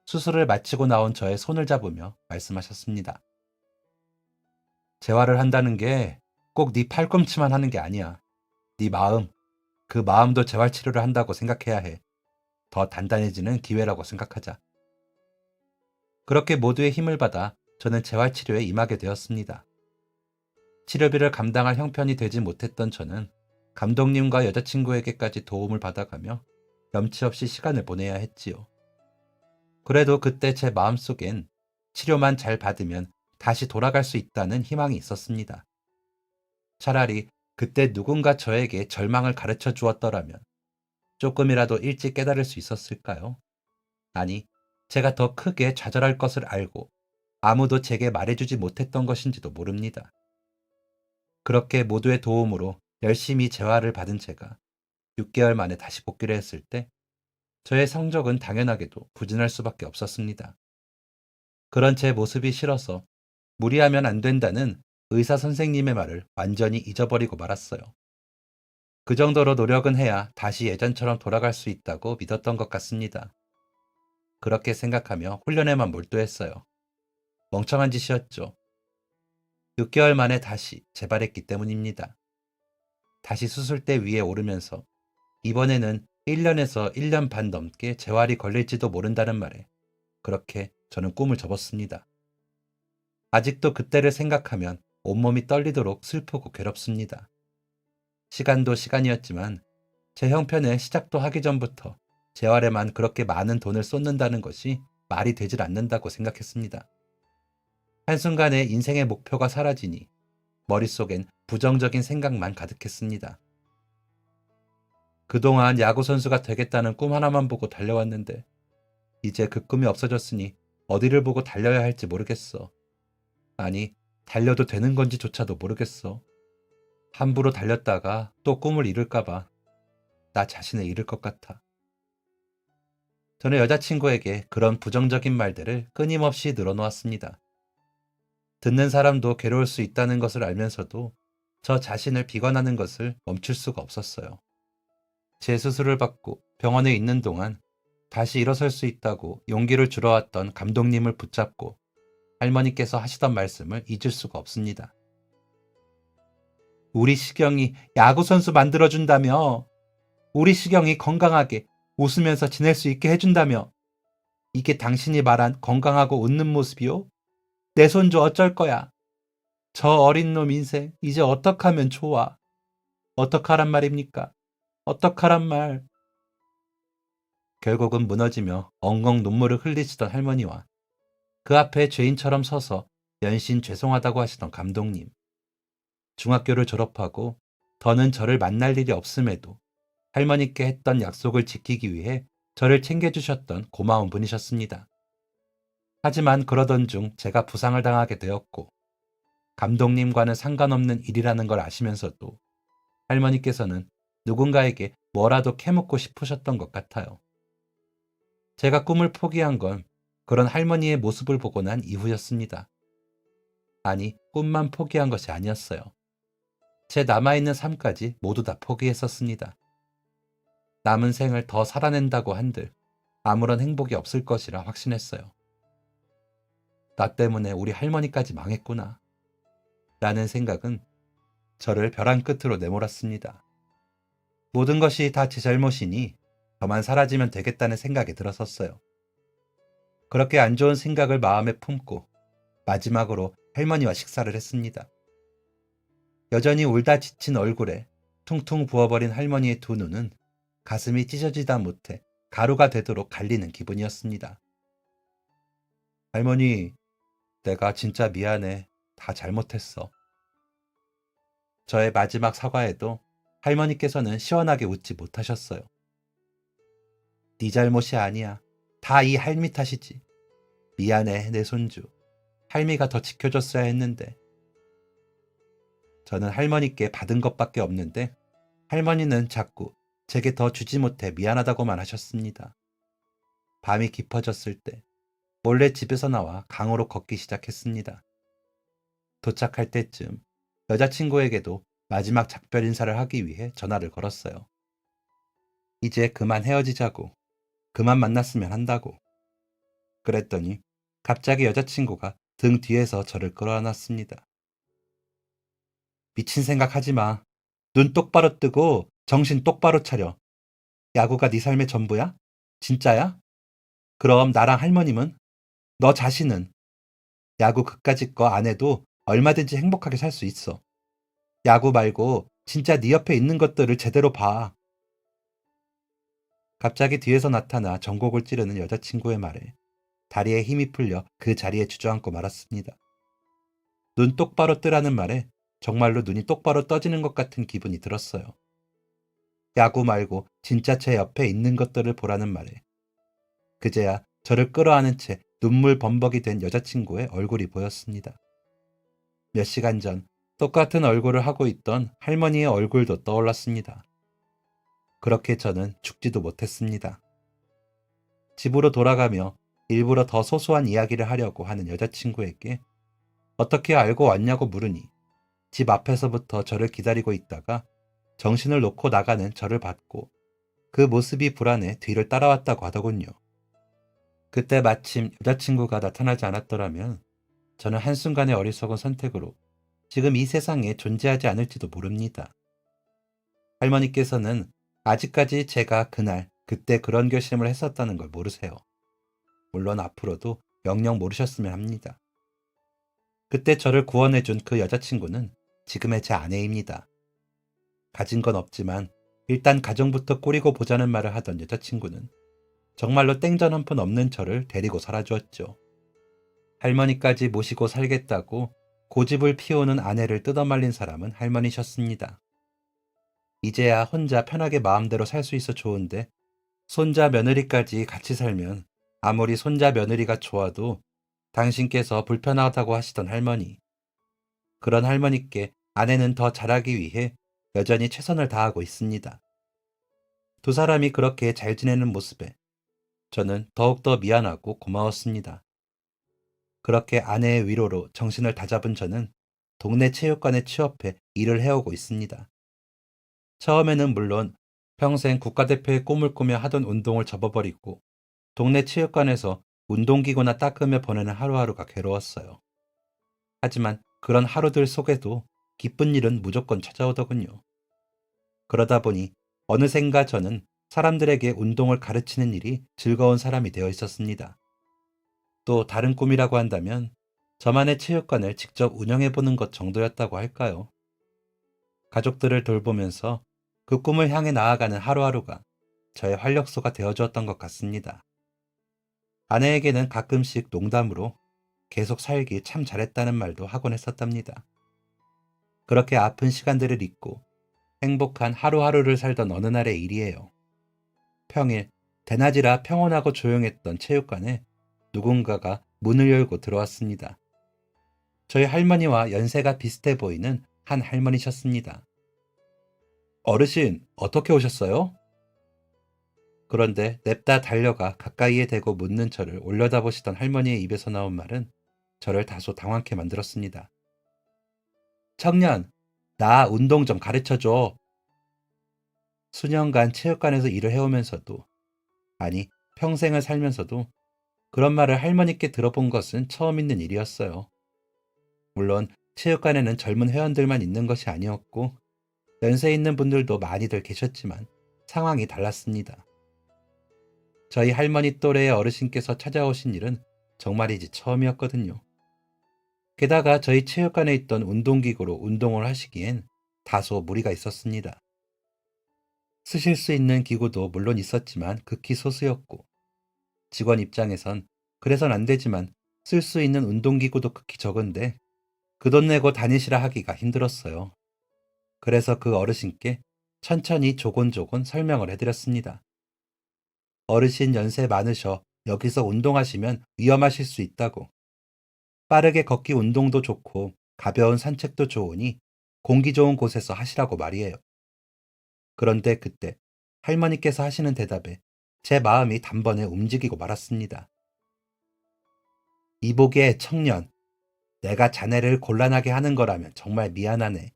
수술을 마치고 나온 저의 손을 잡으며 말씀하셨습니다. 재활을 한다는 게 꼭 네 팔꿈치만 하는 게 아니야. 네 마음, 그 마음도 재활치료를 한다고 생각해야 해. 더 단단해지는 기회라고 생각하자. 그렇게 모두의 힘을 받아 저는 재활치료에 임하게 되었습니다. 치료비를 감당할 형편이 되지 못했던 저는 감독님과 여자친구에게까지 도움을 받아가며 염치 없이 시간을 보내야 했지요. 그래도 그때 제 마음속엔 치료만 잘 받으면 다시 돌아갈 수 있다는 희망이 있었습니다. 차라리 그때 누군가 저에게 절망을 가르쳐 주었더라면 조금이라도 일찍 깨달을 수 있었을까요? 아니, 제가 더 크게 좌절할 것을 알고 아무도 제게 말해주지 못했던 것인지도 모릅니다. 그렇게 모두의 도움으로 열심히 재활을 받은 제가 6개월 만에 다시 복귀를 했을 때 저의 성적은 당연하게도 부진할 수밖에 없었습니다. 그런 제 모습이 싫어서 무리하면 안 된다는 의사 선생님의 말을 완전히 잊어버리고 말았어요. 그 정도로 노력은 해야 다시 예전처럼 돌아갈 수 있다고 믿었던 것 같습니다. 그렇게 생각하며 훈련에만 몰두했어요. 멍청한 짓이었죠. 6개월 만에 다시 재발했기 때문입니다. 다시 수술대 위에 오르면서 이번에는 1년에서 1년 반 넘게 재활이 걸릴지도 모른다는 말에 그렇게 저는 꿈을 접었습니다. 아직도 그때를 생각하면 온몸이 떨리도록 슬프고 괴롭습니다. 시간도 시간이었지만 제 형편에 시작도 하기 전부터 재활에만 그렇게 많은 돈을 쏟는다는 것이 말이 되질 않는다고 생각했습니다. 한순간에 인생의 목표가 사라지니 머릿속엔 부정적인 생각만 가득했습니다. 그동안 야구선수가 되겠다는 꿈 하나만 보고 달려왔는데 이제 그 꿈이 없어졌으니 어디를 보고 달려야 할지 모르겠어. 아니, 달려도 되는 건지조차도 모르겠어. 함부로 달렸다가 또 꿈을 이룰까봐 나 자신을 잃을 것 같아. 저는 여자친구에게 그런 부정적인 말들을 끊임없이 늘어놓았습니다. 듣는 사람도 괴로울 수 있다는 것을 알면서도 저 자신을 비관하는 것을 멈출 수가 없었어요. 제 수술을 받고 병원에 있는 동안 다시 일어설 수 있다고 용기를 주러왔던 감독님을 붙잡고 할머니께서 하시던 말씀을 잊을 수가 없습니다. 우리 시경이 야구선수 만들어준다며, 우리 시경이 건강하게 웃으면서 지낼 수 있게 해준다며, 이게 당신이 말한 건강하고 웃는 모습이요? 내 손주 어쩔 거야? 저 어린 놈 인생 이제 어떡하면 좋아? 어떡하란 말입니까? 어떡하란 말? 결국은 무너지며 엉엉 눈물을 흘리시던 할머니와 그 앞에 죄인처럼 서서 연신 죄송하다고 하시던 감독님. 중학교를 졸업하고 더는 저를 만날 일이 없음에도 할머니께 했던 약속을 지키기 위해 저를 챙겨주셨던 고마운 분이셨습니다. 하지만 그러던 중 제가 부상을 당하게 되었고 감독님과는 상관없는 일이라는 걸 아시면서도 할머니께서는 누군가에게 뭐라도 캐묻고 싶으셨던 것 같아요. 제가 꿈을 포기한 건 그런 할머니의 모습을 보고 난 이후였습니다. 아니, 꿈만 포기한 것이 아니었어요. 제 남아있는 삶까지 모두 다 포기했었습니다. 남은 생을 더 살아낸다고 한들 아무런 행복이 없을 것이라 확신했어요. 나 때문에 우리 할머니까지 망했구나. 라는 생각은 저를 벼랑 끝으로 내몰았습니다. 모든 것이 다 제 잘못이니 저만 사라지면 되겠다는 생각이 들었었어요. 그렇게 안 좋은 생각을 마음에 품고 마지막으로 할머니와 식사를 했습니다. 여전히 울다 지친 얼굴에 퉁퉁 부어버린 할머니의 두 눈은 가슴이 찢어지다 못해 가루가 되도록 갈리는 기분이었습니다. 할머니, 내가 진짜 미안해. 다 잘못했어. 저의 마지막 사과에도 할머니께서는 시원하게 웃지 못하셨어요. 네 잘못이 아니야. 다 이 할미 탓이지. 미안해, 내 손주. 할미가 더 지켜줬어야 했는데. 저는 할머니께 받은 것밖에 없는데 할머니는 자꾸 제게 더 주지 못해 미안하다고만 하셨습니다. 밤이 깊어졌을 때 몰래 집에서 나와 강으로 걷기 시작했습니다. 도착할 때쯤 여자친구에게도 마지막 작별 인사를 하기 위해 전화를 걸었어요. 이제 그만 헤어지자고, 그만 만났으면 한다고. 그랬더니 갑자기 여자친구가 등 뒤에서 저를 끌어안았습니다. 미친 생각 하지 마. 눈 똑바로 뜨고 정신 똑바로 차려. 야구가 네 삶의 전부야? 진짜야? 그럼 나랑 할머님은? 너 자신은? 야구 그까짓 거 안 해도 얼마든지 행복하게 살 수 있어. 야구 말고 진짜 네 옆에 있는 것들을 제대로 봐. 갑자기 뒤에서 나타나 전곡을 찌르는 여자친구의 말에 다리에 힘이 풀려 그 자리에 주저앉고 말았습니다. 눈 똑바로 뜨라는 말에 정말로 눈이 똑바로 떠지는 것 같은 기분이 들었어요. 야구 말고 진짜 제 옆에 있는 것들을 보라는 말에 그제야 저를 끌어안은 채 눈물 범벅이 된 여자친구의 얼굴이 보였습니다. 몇 시간 전 똑같은 얼굴을 하고 있던 할머니의 얼굴도 떠올랐습니다. 그렇게 저는 죽지도 못했습니다. 집으로 돌아가며 일부러 더 소소한 이야기를 하려고 하는 여자친구에게 어떻게 알고 왔냐고 물으니 집 앞에서부터 저를 기다리고 있다가 정신을 놓고 나가는 저를 봤고 그 모습이 불안해 뒤를 따라왔다고 하더군요. 그때 마침 여자친구가 나타나지 않았더라면 저는 한순간의 어리석은 선택으로 지금 이 세상에 존재하지 않을지도 모릅니다. 할머니께서는 아직까지 제가 그때 그런 결심을 했었다는 걸 모르세요. 물론 앞으로도 영영 모르셨으면 합니다. 그때 저를 구원해준 그 여자친구는 지금의 제 아내입니다. 가진 건 없지만 일단 가정부터 꾸리고 보자는 말을 하던 여자친구는 정말로 땡전 한 푼 없는 저를 데리고 살아주었죠. 할머니까지 모시고 살겠다고 고집을 피우는 아내를 뜯어말린 사람은 할머니셨습니다. 이제야 혼자 편하게 마음대로 살 수 있어 좋은데 손자 며느리까지 같이 살면 아무리 손자 며느리가 좋아도 당신께서 불편하다고 하시던 할머니. 그런 할머니께 아내는 더 잘하기 위해 여전히 최선을 다하고 있습니다. 두 사람이 그렇게 잘 지내는 모습에 저는 더욱더 미안하고 고마웠습니다. 그렇게 아내의 위로로 정신을 다잡은 저는 동네 체육관에 취업해 일을 해오고 있습니다. 처음에는 물론 평생 국가대표의 꿈을 꾸며 하던 운동을 접어버리고 동네 체육관에서 운동기구나 닦으며 보내는 하루하루가 괴로웠어요. 하지만 그런 하루들 속에도 기쁜 일은 무조건 찾아오더군요. 그러다 보니 어느샌가 저는 사람들에게 운동을 가르치는 일이 즐거운 사람이 되어 있었습니다. 또 다른 꿈이라고 한다면 저만의 체육관을 직접 운영해보는 것 정도였다고 할까요? 가족들을 돌보면서 그 꿈을 향해 나아가는 하루하루가 저의 활력소가 되어주었던 것 같습니다. 아내에게는 가끔씩 농담으로 계속 살기 참 잘했다는 말도 하곤 했었답니다. 그렇게 아픈 시간들을 잊고 행복한 하루하루를 살던 어느 날의 일이에요. 평일, 대낮이라 평온하고 조용했던 체육관에 누군가가 문을 열고 들어왔습니다. 저희 할머니와 연세가 비슷해 보이는 한 할머니셨습니다. 어르신, 어떻게 오셨어요? 그런데 냅다 달려가 가까이에 대고 묻는 저를 올려다보시던 할머니의 입에서 나온 말은 저를 다소 당황케 만들었습니다. 청년, 나 운동 좀 가르쳐줘. 수년간 체육관에서 일을 해오면서도, 아니, 평생을 살면서도 그런 말을 할머니께 들어본 것은 처음 있는 일이었어요. 물론 체육관에는 젊은 회원들만 있는 것이 아니었고 연세 있는 분들도 많이들 계셨지만 상황이 달랐습니다. 저희 할머니 또래의 어르신께서 찾아오신 일은 정말이지 처음이었거든요. 게다가 저희 체육관에 있던 운동기구로 운동을 하시기엔 다소 무리가 있었습니다. 쓰실 수 있는 기구도 물론 있었지만 극히 소수였고 직원 입장에선 그래선 안 되지만 쓸 수 있는 운동기구도 극히 적은데 그 돈 내고 다니시라 하기가 힘들었어요. 그래서 그 어르신께 천천히 조곤조곤 설명을 해드렸습니다. 어르신 연세 많으셔 여기서 운동하시면 위험하실 수 있다고. 빠르게 걷기 운동도 좋고 가벼운 산책도 좋으니 공기 좋은 곳에서 하시라고 말이에요. 그런데 그때 할머니께서 하시는 대답에 제 마음이 단번에 움직이고 말았습니다. 이복의 청년, 내가 자네를 곤란하게 하는 거라면 정말 미안하네.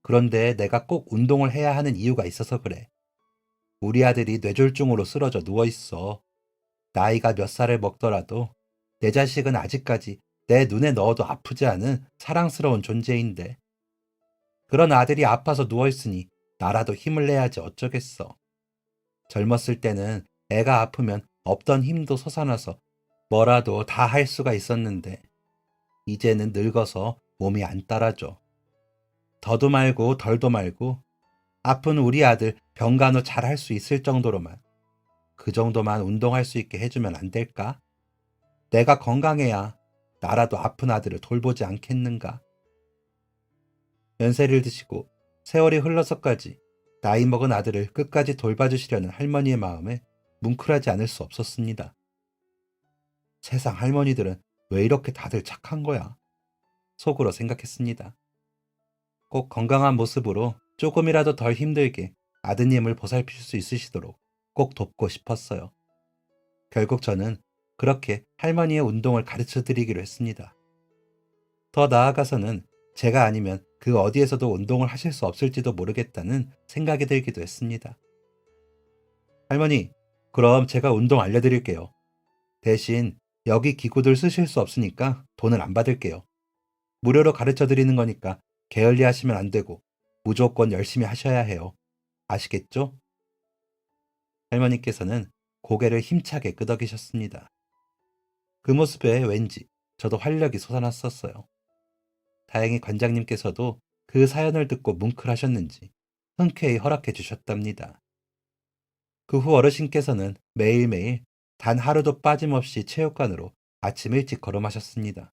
그런데 내가 꼭 운동을 해야 하는 이유가 있어서 그래. 우리 아들이 뇌졸중으로 쓰러져 누워있어. 나이가 몇 살을 먹더라도 내 자식은 아직까지 내 눈에 넣어도 아프지 않은 사랑스러운 존재인데 그런 아들이 아파서 누워있으니 나라도 힘을 내야지 어쩌겠어. 젊었을 때는 애가 아프면 없던 힘도 솟아나서 뭐라도 다 할 수가 있었는데 이제는 늙어서 몸이 안 따라줘. 더도 말고 덜도 말고 아픈 우리 아들 병간호 잘 할 수 있을 정도로만 그 정도만 운동할 수 있게 해주면 안 될까? 내가 건강해야 나라도 아픈 아들을 돌보지 않겠는가? 연세를 드시고 세월이 흘러서까지 나이 먹은 아들을 끝까지 돌봐주시려는 할머니의 마음에 뭉클하지 않을 수 없었습니다. 세상 할머니들은 왜 이렇게 다들 착한 거야? 속으로 생각했습니다. 꼭 건강한 모습으로 조금이라도 덜 힘들게 아드님을 보살필 수 있으시도록 꼭 돕고 싶었어요. 결국 저는 그렇게 할머니의 운동을 가르쳐 드리기로 했습니다. 더 나아가서는 제가 아니면 그 어디에서도 운동을 하실 수 없을지도 모르겠다는 생각이 들기도 했습니다. 할머니, 그럼 제가 운동 알려드릴게요. 대신 여기 기구들 쓰실 수 없으니까 돈을 안 받을게요. 무료로 가르쳐 드리는 거니까 게을리 하시면 안 되고 무조건 열심히 하셔야 해요. 아시겠죠? 할머니께서는 고개를 힘차게 끄덕이셨습니다. 그 모습에 왠지 저도 활력이 솟아났었어요. 다행히 관장님께서도 그 사연을 듣고 뭉클하셨는지 흔쾌히 허락해 주셨답니다. 그 후 어르신께서는 매일매일 단 하루도 빠짐없이 체육관으로 아침 일찍 걸음하셨습니다.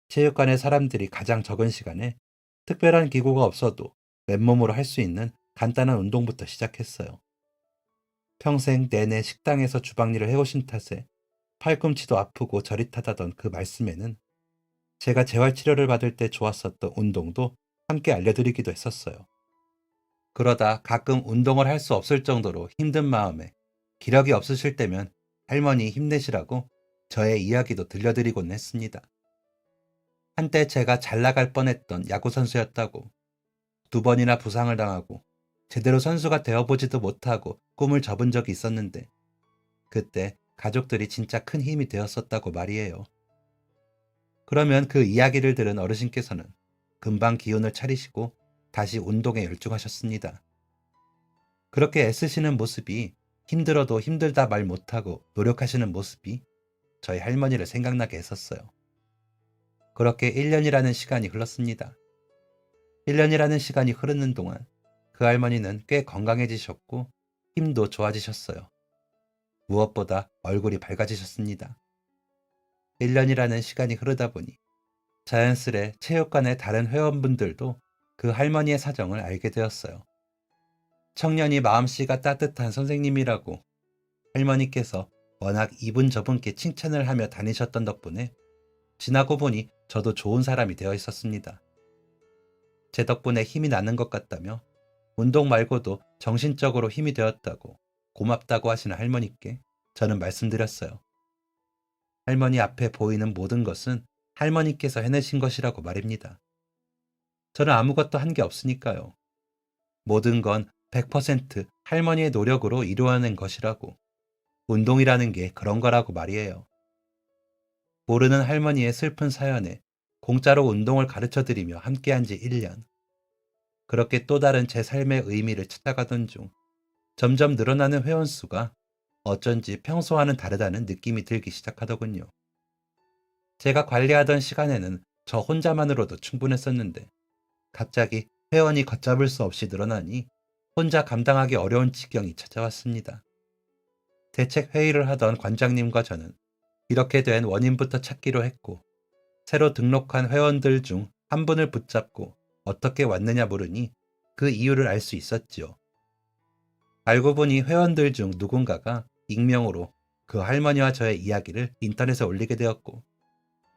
체육관의 사람들이 가장 적은 시간에 특별한 기구가 없어도 맨몸으로 할 수 있는 간단한 운동부터 시작했어요. 평생 내내 식당에서 주방일을 해오신 탓에 팔꿈치도 아프고 저릿하다던 그 말씀에는 제가 재활치료를 받을 때 좋았었던 운동도 함께 알려드리기도 했었어요. 그러다 가끔 운동을 할 수 없을 정도로 힘든 마음에 기력이 없으실 때면 할머니 힘내시라고 저의 이야기도 들려드리곤 했습니다. 한때 제가 잘 나갈 뻔했던 야구선수였다고 2번이나 부상을 당하고 제대로 선수가 되어보지도 못하고 꿈을 접은 적이 있었는데 그때 가족들이 진짜 큰 힘이 되었었다고 말이에요. 그러면 그 이야기를 들은 어르신께서는 금방 기운을 차리시고 다시 운동에 열중하셨습니다. 그렇게 애쓰시는 모습이 힘들어도 힘들다 말 못하고 노력하시는 모습이 저희 할머니를 생각나게 했었어요. 그렇게 1년이라는 시간이 흘렀습니다. 1년이라는 시간이 흐르는 동안 그 할머니는 꽤 건강해지셨고 힘도 좋아지셨어요. 무엇보다 얼굴이 밝아지셨습니다. 1년이라는 시간이 흐르다 보니 자연스레 체육관의 다른 회원분들도 그 할머니의 사정을 알게 되었어요. 청년이 마음씨가 따뜻한 선생님이라고 할머니께서 워낙 이분저분께 칭찬을 하며 다니셨던 덕분에 지나고 보니 저도 좋은 사람이 되어 있었습니다. 제 덕분에 힘이 나는 것 같다며 운동 말고도 정신적으로 힘이 되었다고 고맙다고 하시는 할머니께 저는 말씀드렸어요. 할머니 앞에 보이는 모든 것은 할머니께서 해내신 것이라고 말입니다. 저는 아무것도 한 게 없으니까요. 모든 건 100% 할머니의 노력으로 이루어낸 것이라고. 운동이라는 게 그런 거라고 말이에요. 모르는 할머니의 슬픈 사연에 공짜로 운동을 가르쳐드리며 함께한 지 1년. 그렇게 또 다른 제 삶의 의미를 찾아가던 중 점점 늘어나는 회원수가 어쩐지 평소와는 다르다는 느낌이 들기 시작하더군요. 제가 관리하던 시간에는 저 혼자만으로도 충분했었는데 갑자기 회원이 걷잡을 수 없이 늘어나니 혼자 감당하기 어려운 지경이 찾아왔습니다. 대책 회의를 하던 관장님과 저는 이렇게 된 원인부터 찾기로 했고 새로 등록한 회원들 중 한 분을 붙잡고 어떻게 왔느냐 물으니 그 이유를 알 수 있었지요. 알고 보니 회원들 중 누군가가 익명으로 그 할머니와 저의 이야기를 인터넷에 올리게 되었고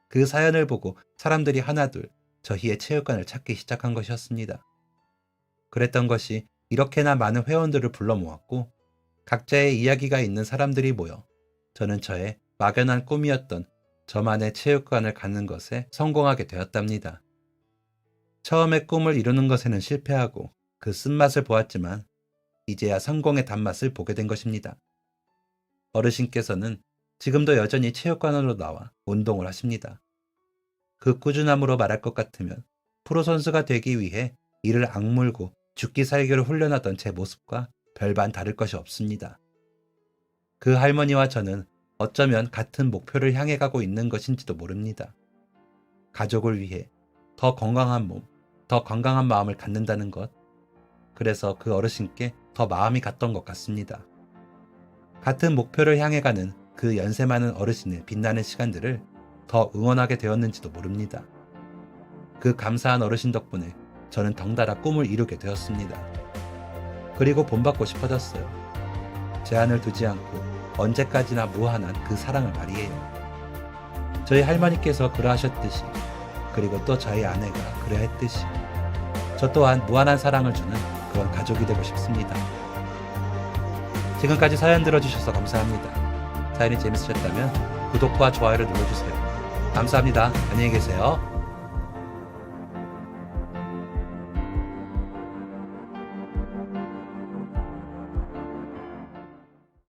그 사연을 보고 사람들이 하나둘 저희의 체육관을 찾기 시작한 것이었습니다. 그랬던 것이 이렇게나 많은 회원들을 불러 모았고 각자의 이야기가 있는 사람들이 모여 저는 저의 막연한 꿈이었던 저만의 체육관을 갖는 것에 성공하게 되었답니다. 처음에 꿈을 이루는 것에는 실패하고 그 쓴맛을 보았지만 이제야 성공의 단맛을 보게 된 것입니다. 어르신께서는 지금도 여전히 체육관으로 나와 운동을 하십니다. 그 꾸준함으로 말할 것 같으면 프로 선수가 되기 위해 이를 악물고 죽기 살기를 훈련하던 제 모습과 별반 다를 것이 없습니다. 그 할머니와 저는 어쩌면 같은 목표를 향해 가고 있는 것인지도 모릅니다. 가족을 위해 더 건강한 몸, 더 건강한 마음을 갖는다는 것. 그래서 그 어르신께 더 마음이 갔던 것 같습니다. 같은 목표를 향해 가는 그 연세 많은 어르신의 빛나는 시간들을 더 응원하게 되었는지도 모릅니다. 그 감사한 어르신 덕분에 저는 덩달아 꿈을 이루게 되었습니다. 그리고 본받고 싶어졌어요. 제한을 두지 않고 언제까지나 무한한 그 사랑을 말이에요. 저희 할머니께서 그러하셨듯이 그리고 또 저희 아내가 그러했듯이 저 또한 무한한 사랑을 주는 그런 가족이 되고 싶습니다. 지금까지 사연 들어주셔서 감사합니다. 사연이 재밌으셨다면 구독과 좋아요를 눌러주세요. 감사합니다. 안녕히 계세요.